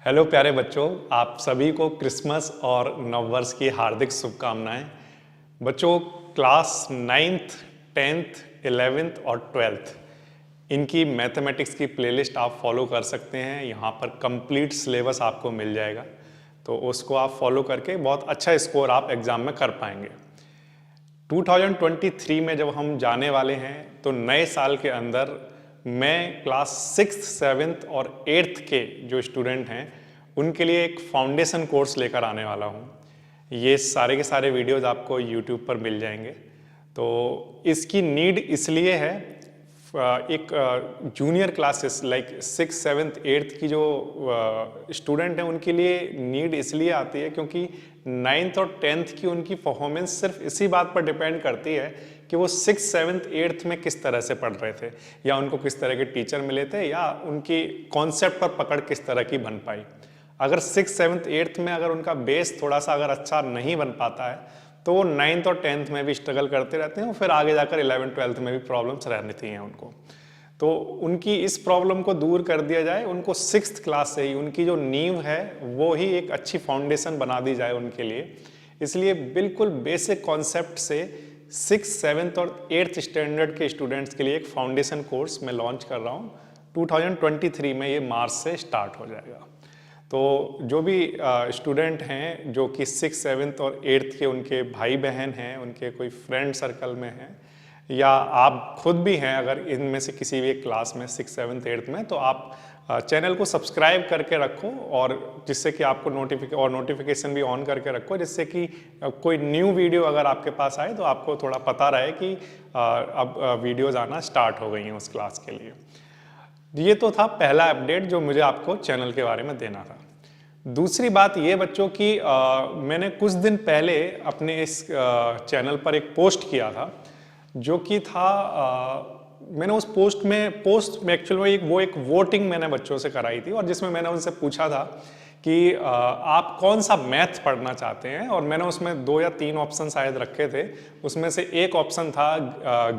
Hello प्यारे बच्चों, आप सभी को क्रिसमस और नववर्ष की हार्दिक शुभकामनाएं। बच्चों, क्लास 9th, 10th, 11th और 12th इनकी मैथमेटिक्स की प्लेलिस्ट आप फॉलो कर सकते हैं। यहाँ पर कंप्लीट सिलेबस आपको मिल जाएगा, तो उसको आप फॉलो करके बहुत अच्छा स्कोर आप एग्ज़ाम में कर पाएंगे। 2023 में जब हम जाने वाले हैं तो नए साल के अंदर मैं क्लास 6th, 7th और 8th के जो स्टूडेंट हैं उनके लिए एक फाउंडेशन कोर्स लेकर आने वाला हूँ। ये सारे के सारे वीडियोस आपको YouTube पर मिल जाएंगे। तो इसकी नीड इसलिए है, एक junior classes like 6th, 7th, 8th की जो स्टूडेंट हैं उनके लिए नीड इसलिए आती है क्योंकि 9th और 10th की उनकी परफॉर्मेंस सिर्फ इसी बात पर डिपेंड करती है कि वो 6th, 7th, 8th में किस तरह से पढ़ रहे थे, या उनको किस तरह के टीचर मिले थे, या उनकी कॉन्सेप्ट पर पकड़ किस तरह की बन पाई। अगर 6th, 7th, 8th में अगर उनका बेस थोड़ा सा अगर अच्छा नहीं बन पाता है तो वो 9th और 10th में भी स्ट्रगल करते रहते हैं और फिर आगे जाकर 11th, 12th में भी प्रॉब्लम्स रहती हैं उनको। तो उनकी इस प्रॉब्लम को दूर कर दिया जाए, उनको 6th क्लास से ही उनकी जो नींव है वो ही एक अच्छी फाउंडेशन बना दी जाए उनके लिए। इसलिए बिल्कुल बेसिक कॉन्सेप्ट से 6th, 7th और 8th स्टैंडर्ड के स्टूडेंट्स के लिए एक फाउंडेशन कोर्स मैं लॉन्च कर रहा हूँ। 2023 में ये मार्च से स्टार्ट हो जाएगा। तो जो भी स्टूडेंट हैं जो कि 6th, 7th और 8th के उनके भाई बहन हैं, उनके कोई फ्रेंड सर्कल में हैं, या आप खुद भी हैं अगर इनमें से किसी भी एक क्लास में 6th, 7th, 8th में, तो आप चैनल को सब्सक्राइब करके रखो, और जिससे कि आपको नोटिफिकेशन भी ऑन करके रखो, जिससे कि कोई न्यू वीडियो अगर आपके पास आए तो आपको थोड़ा पता रहे कि अब वीडियोज़ आना स्टार्ट हो गई हैं उस क्लास के लिए। ये तो था पहला अपडेट जो मुझे आपको चैनल के बारे में देना था। दूसरी बात ये बच्चों की, मैंने कुछ दिन पहले अपने इस चैनल पर एक पोस्ट किया था, जो कि था मैंने उस पोस्ट में एक्चुअली एक वोटिंग मैंने बच्चों से कराई थी, और जिसमें मैंने उनसे पूछा था कि आप कौन सा मैथ पढ़ना चाहते हैं, और मैंने उसमें 2 या 3 ऑप्शन शायद रखे थे। उसमें से एक ऑप्शन था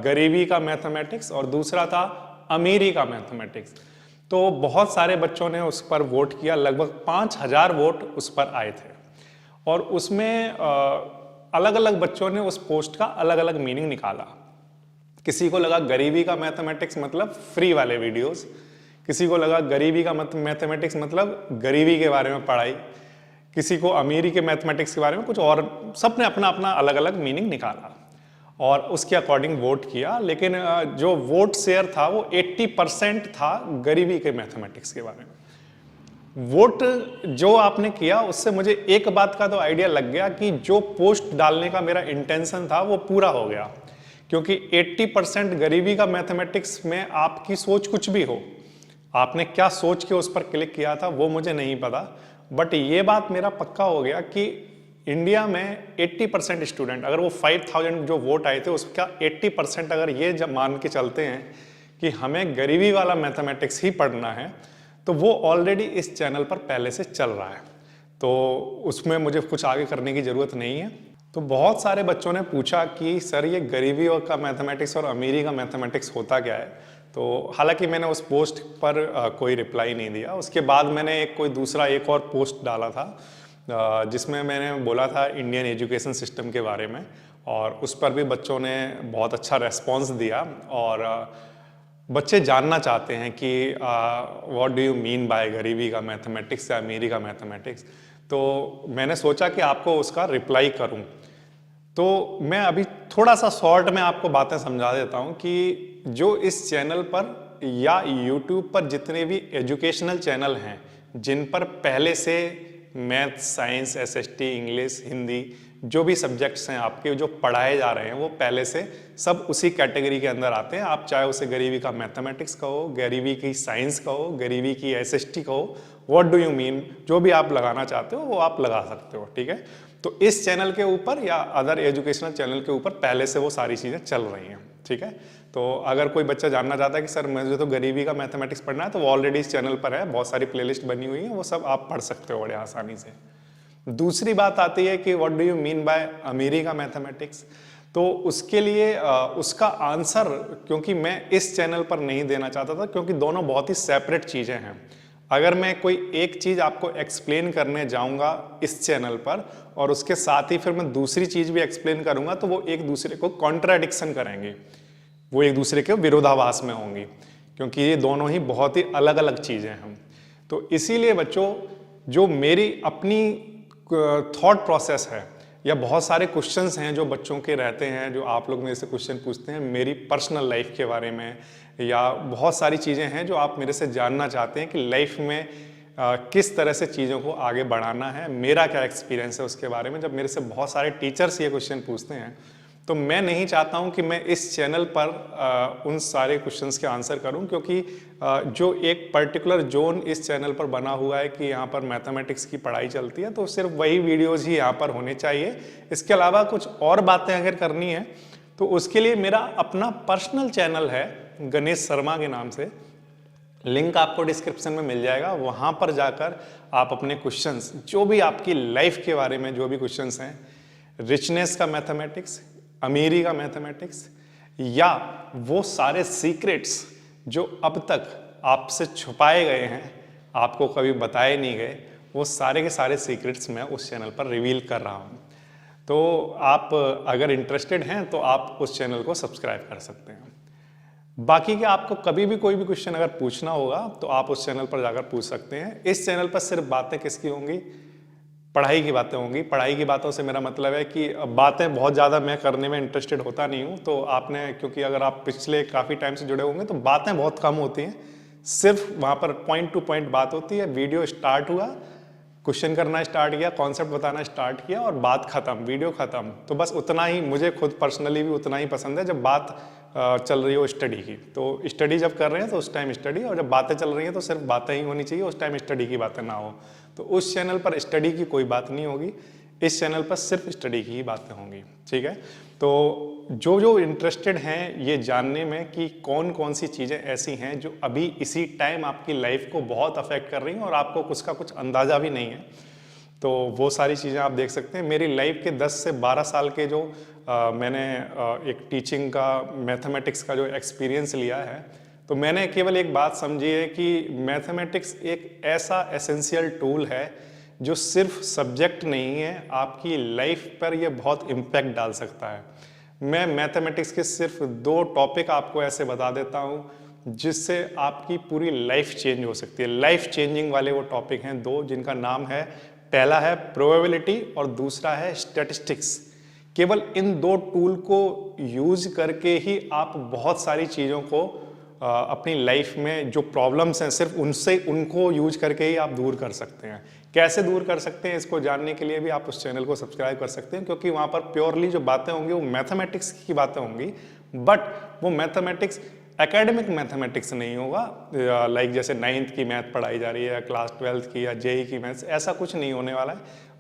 गरीबी का मैथमेटिक्स और दूसरा था अमीरी का मैथमेटिक्स। तो बहुत सारे बच्चों ने उस पर वोट किया, लगभग 5000 वोट उस पर आए थे, और उसमें अलग अलग बच्चों ने उस पोस्ट का अलग अलग मीनिंग निकाला। किसी को लगा गरीबी का मैथमेटिक्स मतलब फ्री वाले वीडियोस, किसी को लगा गरीबी का मैथमेटिक्स मतलब गरीबी के बारे में पढ़ाई, किसी को अमीरी के मैथमेटिक्स के बारे में कुछ और, सबने अपना अपना अलग अलग मीनिंग निकाला और उसके अकॉर्डिंग वोट किया। लेकिन जो वोट शेयर था वो 80% था गरीबी के मैथमेटिक्स के बारे में। वोट जो आपने किया उससे मुझे एक बात का तो आइडिया लग गया कि जो पोस्ट डालने का मेरा इंटेंशन था वो पूरा हो गया, क्योंकि 80% गरीबी का मैथमेटिक्स में आपकी सोच कुछ भी हो, आपने क्या सोच के उस पर क्लिक किया था वो मुझे नहीं पता, बट ये बात मेरा पक्का हो गया कि इंडिया में 80% स्टूडेंट, अगर वो 5000 जो वोट आए थे उसका 80% अगर ये जब मान के चलते हैं कि हमें गरीबी वाला मैथमेटिक्स ही पढ़ना है, तो वो ऑलरेडी इस चैनल पर पहले से चल रहा है, तो उसमें मुझे कुछ आगे करने की ज़रूरत नहीं है। तो बहुत सारे बच्चों ने पूछा कि सर ये गरीबी का मैथमेटिक्स और अमीरी का मैथमेटिक्स होता क्या है। तो हालांकि मैंने उस पोस्ट पर कोई रिप्लाई नहीं दिया। उसके बाद मैंने एक और पोस्ट डाला था जिसमें मैंने बोला था इंडियन एजुकेशन सिस्टम के बारे में, और उस पर भी बच्चों ने बहुत अच्छा रेस्पॉन्स दिया, और बच्चे जानना चाहते हैं कि what do you mean by गरीबी का मैथमेटिक्स या अमीरी का मैथमेटिक्स। तो मैंने सोचा कि आपको उसका रिप्लाई करूं। तो मैं अभी थोड़ा सा शॉर्ट में आपको बातें समझा देता हूं कि जो इस चैनल पर या यूट्यूब पर जितने भी एजुकेशनल चैनल हैं जिन पर पहले से math, science, SST, English, Hindi जो भी सब्जेक्ट्स हैं आपके जो पढ़ाए जा रहे हैं वो पहले से सब उसी कैटेगरी के अंदर आते हैं। आप चाहे उसे गरीबी का मैथमेटिक्स कहो, गरीबी की साइंस कहो, गरीबी की एसएसटी कहो, व्हाट डू यू मीन, जो भी आप लगाना चाहते हो वो आप लगा सकते हो, ठीक है। तो इस चैनल के ऊपर या अदर एजुकेशनल चैनल के ऊपर पहले से वो सारी चीज़ें चल रही हैं, ठीक है। तो अगर कोई बच्चा जानना चाहता है कि सर मुझे तो गरीबी का मैथमेटिक्स पढ़ना है, तो वो ऑलरेडी इस चैनल पर है, बहुत सारी प्लेलिस्ट बनी हुई है, वो सब आप पढ़ सकते हो बड़े आसानी से। दूसरी बात आती है कि what do you mean by अमीरी का मैथमेटिक्स। तो उसके लिए उसका आंसर क्योंकि मैं इस चैनल पर नहीं देना चाहता था, क्योंकि दोनों बहुत ही सेपरेट चीज़ें हैं। अगर मैं कोई एक चीज़ आपको एक्सप्लेन करने जाऊंगा इस चैनल पर और उसके साथ ही फिर मैं दूसरी चीज़ भी एक्सप्लेन करूंगा तो वो एक दूसरे को कॉन्ट्राडिक्शन करेंगे, वो एक दूसरे के विरोधाभास में होंगी, क्योंकि ये दोनों ही बहुत ही अलग अलग चीज़ें हैं। तो इसीलिए बच्चों, जो मेरी अपनी थॉट प्रोसेस है या बहुत सारे क्वेश्चंस हैं जो बच्चों के रहते हैं, जो आप लोग मेरे से क्वेश्चन पूछते हैं मेरी पर्सनल लाइफ के बारे में, या बहुत सारी चीज़ें हैं जो आप मेरे से जानना चाहते हैं कि लाइफ में किस तरह से चीज़ों को आगे बढ़ाना है, मेरा क्या एक्सपीरियंस है उसके बारे में। जब मेरे से बहुत सारे टीचर्स ये क्वेश्चन पूछते हैं तो मैं नहीं चाहता हूं कि मैं इस चैनल पर उन सारे क्वेश्चंस के आंसर करूं, क्योंकि जो एक पर्टिकुलर जोन इस चैनल पर बना हुआ है कि यहाँ पर मैथमेटिक्स की पढ़ाई चलती है, तो सिर्फ वही वीडियोज़ ही यहाँ पर होने चाहिए। इसके अलावा कुछ और बातें अगर करनी है तो उसके लिए मेरा अपना पर्सनल चैनल है गणेश शर्मा के नाम से, लिंक आपको डिस्क्रिप्शन में मिल जाएगा। वहाँ पर जाकर आप अपने क्वेश्चंस, जो भी आपकी लाइफ के बारे में जो भी क्वेश्चंस हैं, रिचनेस का मैथमेटिक्स, अमीरी का मैथमेटिक्स, या वो सारे सीक्रेट्स जो अब तक आपसे छुपाए गए हैं, आपको कभी बताए नहीं गए, वो सारे के सारे सीक्रेट्स मैं उस चैनल पर रिवील कर रहा हूँ। तो आप अगर इंटरेस्टेड हैं तो आप उस चैनल को सब्सक्राइब कर सकते हैं। बाकी के आपको कभी भी कोई भी क्वेश्चन अगर पूछना होगा तो आप उस चैनल पर जाकर पूछ सकते हैं। इस चैनल पर सिर्फ बातें किसकी होंगी? पढ़ाई की बातें होंगी। पढ़ाई की बातों से मेरा मतलब है कि बातें बहुत ज़्यादा मैं करने में इंटरेस्टेड होता नहीं हूँ, तो आपने, क्योंकि अगर आप पिछले काफ़ी टाइम से जुड़े होंगे तो बातें बहुत कम होती हैं, सिर्फ वहाँ पर पॉइंट टू पॉइंट बात होती है। वीडियो स्टार्ट हुआ, क्वेश्चन करना स्टार्ट किया, कॉन्सेप्ट बताना स्टार्ट किया और बात खत्म, वीडियो खत्म। तो बस उतना ही, मुझे खुद पर्सनली भी उतना ही पसंद है जब बात चल रही हो स्टडी की। तो स्टडी जब कर रहे हैं तो उस टाइम स्टडी, और जब बातें चल रही हैं तो सिर्फ बातें ही होनी चाहिए, उस टाइम स्टडी की बातें ना हो। तो उस चैनल पर स्टडी की कोई बात नहीं होगी, इस चैनल पर सिर्फ स्टडी की ही बातें होंगी, ठीक है। तो जो जो इंटरेस्टेड हैं ये जानने में कि कौन कौन सी चीज़ें ऐसी हैं जो अभी इसी टाइम आपकी लाइफ को बहुत अफेक्ट कर रही हैं और आपको उसका कुछ अंदाज़ा भी नहीं है, तो वो सारी चीज़ें आप देख सकते हैं। मेरी लाइफ के 10 से 12 साल के जो मैंने एक टीचिंग का, मैथमेटिक्स का जो एक्सपीरियंस लिया है, तो मैंने केवल एक बात समझी है कि मैथमेटिक्स एक ऐसा एसेंशियल टूल है जो सिर्फ सब्जेक्ट नहीं है, आपकी लाइफ पर ये बहुत इम्पैक्ट डाल सकता है। मैं मैथमेटिक्स के सिर्फ 2 टॉपिक आपको ऐसे बता देता हूँ जिससे आपकी पूरी लाइफ चेंज हो सकती है। लाइफ चेंजिंग वाले वो टॉपिक हैं 2, जिनका नाम है, पहला है प्रोबेबिलिटी और दूसरा है स्टैटिस्टिक्स। केवल इन 2 टूल को यूज करके ही आप बहुत सारी चीज़ों को अपनी लाइफ में जो प्रॉब्लम्स हैं सिर्फ उनको यूज करके ही आप दूर कर सकते हैं। कैसे दूर कर सकते हैं इसको जानने के लिए भी आप उस चैनल को सब्सक्राइब कर सकते हैं, क्योंकि वहाँ पर प्योरली जो बातें होंगी वो मैथमेटिक्स की बातें होंगी, बट वो मैथमेटिक्स एकेडमिक मैथमेटिक्स नहीं होगा। लाइक जैसे 9th की मैथ पढ़ाई जा रही है या क्लास 12th की या जेई की मैथ, ऐसा कुछ नहीं होने वाला है।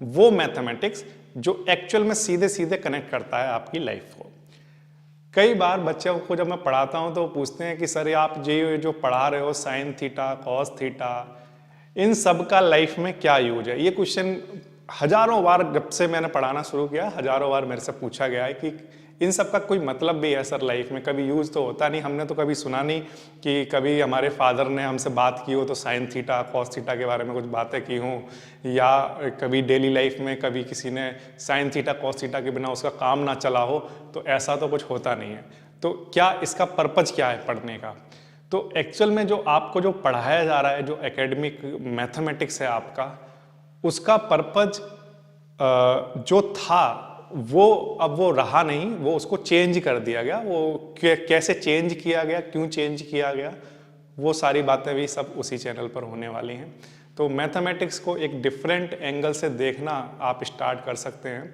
वो मैथमेटिक्स जो एक्चुअल में सीधे सीधे कनेक्ट करता है आपकी लाइफ को। कई बार बच्चों को जब मैं पढ़ाता हूं तो वो पूछते हैं कि सर ये आप जो पढ़ा रहे हो साइन थीटा, कॉस थीटा, इन सब का लाइफ में क्या यूज है? ये क्वेश्चन हजारों बार जब से मैंने पढ़ाना शुरू किया, हजारों बार मेरे से पूछा गया है कि इन सब का कोई मतलब भी है सर लाइफ में? कभी यूज तो होता नहीं, हमने तो कभी सुना नहीं कि कभी हमारे फादर ने हमसे बात की हो तो साइन थीटा, कॉस थीटा के बारे में कुछ बातें की हों, या कभी डेली लाइफ में कभी किसी ने साइन थीटा, कॉस थीटा के बिना उसका काम ना चला हो, तो ऐसा तो कुछ होता नहीं है। तो क्या इसका पर्पज क्या है पढ़ने का? तो एक्चुअल में जो आपको जो पढ़ाया जा रहा है, जो एकेडमिक मैथमेटिक्स है आपका, उसका पर्पज जो था वो अब वो रहा नहीं, वो उसको चेंज कर दिया गया। वो कैसे चेंज किया गया, क्यों चेंज किया गया, वो सारी बातें भी सब उसी चैनल पर होने वाली हैं। तो मैथमेटिक्स को एक डिफरेंट एंगल से देखना आप स्टार्ट कर सकते हैं।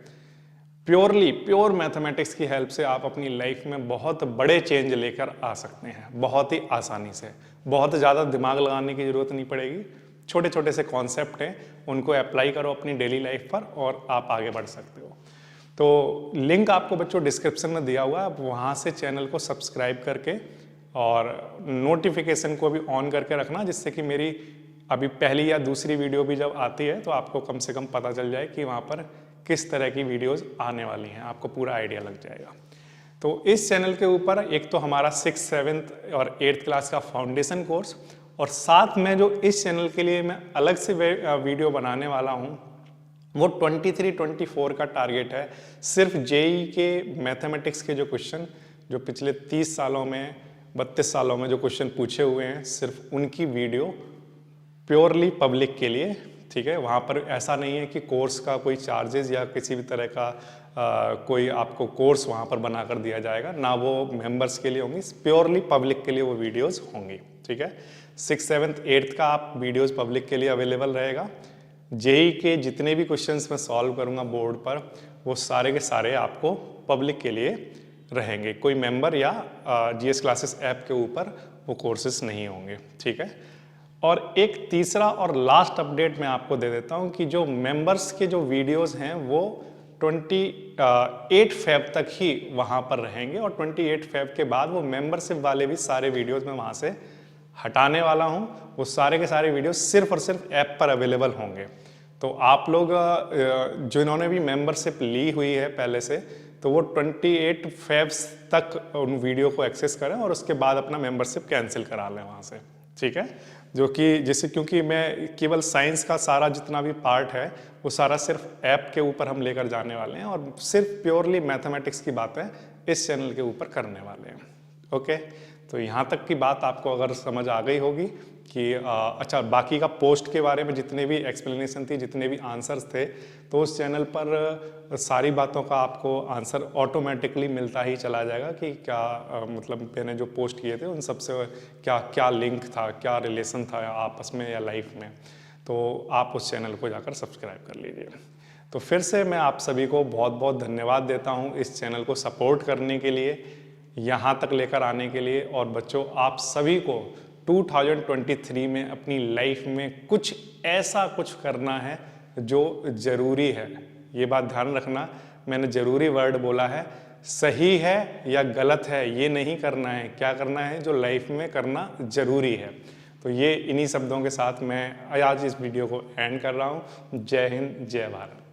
प्योर मैथमेटिक्स की हेल्प से आप अपनी लाइफ में बहुत बड़े चेंज लेकर आ सकते हैं, बहुत ही आसानी से। बहुत ज़्यादा दिमाग लगाने की ज़रूरत नहीं पड़ेगी, छोटे छोटे से कॉन्सेप्ट हैं, उनको अप्लाई करो अपनी डेली लाइफ पर और आप आगे बढ़ सकते हो। तो लिंक आपको बच्चों डिस्क्रिप्शन में दिया हुआ है, आप वहाँ से चैनल को सब्सक्राइब करके और नोटिफिकेशन को भी ऑन करके रखना, जिससे कि मेरी अभी पहली या दूसरी वीडियो भी जब आती है तो आपको कम से कम पता चल जाए कि वहाँ पर किस तरह की वीडियोस आने वाली हैं, आपको पूरा आइडिया लग जाएगा। तो इस चैनल के ऊपर एक तो हमारा 6th, 7th और 8th क्लास का फाउंडेशन कोर्स, और साथ में जो इस चैनल के लिए मैं अलग से वीडियो बनाने वाला हूँ वो 23-24 का टारगेट है। सिर्फ जेई के मैथमेटिक्स के जो क्वेश्चन जो पिछले 30 सालों में 32 सालों में जो क्वेश्चन पूछे हुए हैं, सिर्फ उनकी वीडियो प्योरली पब्लिक के लिए, ठीक है। वहाँ पर ऐसा नहीं है कि कोर्स का कोई चार्जेस या किसी भी तरह का कोई आपको कोर्स वहाँ पर बना कर दिया जाएगा, ना वो मेंबर्स के लिए होंगी, प्योरली पब्लिक के लिए वो वीडियोस होंगी, ठीक है। 6th 7th 8th का आप वीडियोस पब्लिक के लिए अवेलेबल रहेगा। जेई के जितने भी क्वेश्चंस मैं सॉल्व करूँगा बोर्ड पर, वो सारे के सारे आपको पब्लिक के लिए रहेंगे। कोई मेंबर या जीएस क्लासेस ऐप के ऊपर वो कोर्सेज नहीं होंगे, ठीक है। और एक तीसरा और लास्ट अपडेट मैं आपको दे देता हूँ कि जो मेंबर्स के जो वीडियोस हैं वो 28 फेब तक ही वहाँ पर रहेंगे, और 28 फेब के बाद वो मेंबरशिप वाले भी सारे वीडियोस मैं वहाँ से हटाने वाला हूँ। वो सारे के सारे वीडियो सिर्फ और सिर्फ ऐप पर अवेलेबल होंगे। तो आप लोग जिन्होंने भी मेंबरशिप ली हुई है पहले से, तो वो 28 फेब्स तक उन वीडियो को एक्सेस करें और उसके बाद अपना मेंबरशिप कैंसिल करा लें वहाँ से, ठीक है। जो कि जैसे क्योंकि मैं केवल साइंस का सारा जितना भी पार्ट है वो सारा सिर्फ ऐप के ऊपर हम लेकर जाने वाले हैं, और सिर्फ प्योरली मैथमेटिक्स की बातें इस चैनल के ऊपर करने वाले हैं, ओके। तो यहाँ तक की बात आपको अगर समझ आ गई होगी कि अच्छा, बाकी का पोस्ट के बारे में जितने भी एक्सप्लेनेशन थी, जितने भी आंसर्स थे, तो उस चैनल पर सारी बातों का आपको आंसर ऑटोमेटिकली मिलता ही चला जाएगा कि क्या मतलब मैंने जो पोस्ट किए थे उन सबसे क्या क्या लिंक था, क्या रिलेशन था आपस में या लाइफ में। तो आप उस चैनल को जाकर सब्सक्राइब कर लीजिए। तो फिर से मैं आप सभी को बहुत बहुत धन्यवाद देता हूँ इस चैनल को सपोर्ट करने के लिए, यहाँ तक लेकर आने के लिए। और बच्चों, आप सभी को 2023 में अपनी लाइफ में कुछ ऐसा कुछ करना है जो ज़रूरी है। ये बात ध्यान रखना, मैंने ज़रूरी वर्ड बोला है, सही है या गलत है ये नहीं करना है, क्या करना है जो लाइफ में करना ज़रूरी है। तो ये इन्हीं शब्दों के साथ मैं आज इस वीडियो को एंड कर रहा हूँ। जय हिंद, जय भारत।